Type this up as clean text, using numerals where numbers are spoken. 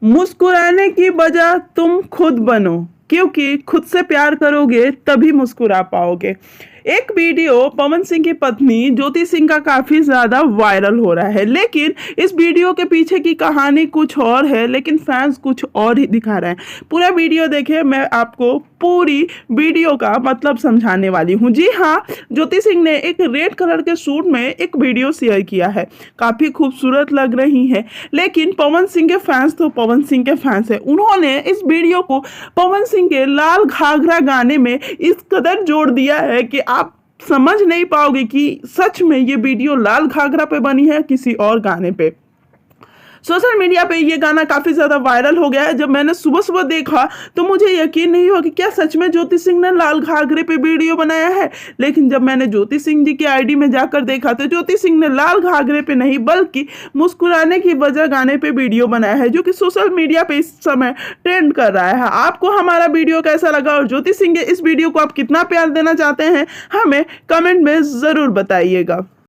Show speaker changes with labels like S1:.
S1: मुस्कुराने की वजह तुम खुद बनो, क्योंकि खुद से प्यार करोगे तभी मुस्कुरा पाओगे। एक वीडियो पवन सिंह की पत्नी ज्योति सिंह का काफी ज्यादा वायरल हो रहा है, लेकिन इस वीडियो के पीछे की कहानी कुछ और है, लेकिन फैंस कुछ और ही दिखा रहे हैं। पूरा वीडियो देखे, मैं आपको पूरी वीडियो का मतलब समझाने वाली हूँ। जी हाँ, ज्योति सिंह ने एक रेड कलर के सूट में एक वीडियो शेयर किया है, काफी खूबसूरत लग रही है। लेकिन पवन सिंह के फैंस तो पवन सिंह के फैंस है, उन्होंने इस वीडियो को पवन सिंह के लाल घाघरा गाने में इस कदर जोड़ दिया है कि आप समझ नहीं पाओगे कि सच में ये वीडियो लाल घाघरा पे बनी है किसी और गाने पे। सोशल मीडिया पे ये गाना काफी ज्यादा वायरल हो गया है। जब मैंने सुबह सुबह देखा तो मुझे यकीन नहीं हुआ कि क्या सच में ज्योति सिंह ने लाल घाघरे पे वीडियो बनाया है। लेकिन जब मैंने ज्योति सिंह जी की आईडी में जाकर देखा तो ज्योति सिंह ने लाल घाघरे पे नहीं बल्कि मुस्कुराने की वजह गाने पे वीडियो बनाया है, जो कि सोशल मीडिया पे इस समय ट्रेंड कर रहा है। आपको हमारा वीडियो कैसा लगा और ज्योति सिंह के इस वीडियो को आप कितना प्यार देना चाहते हैं, हमें कमेंट में जरूर बताइएगा।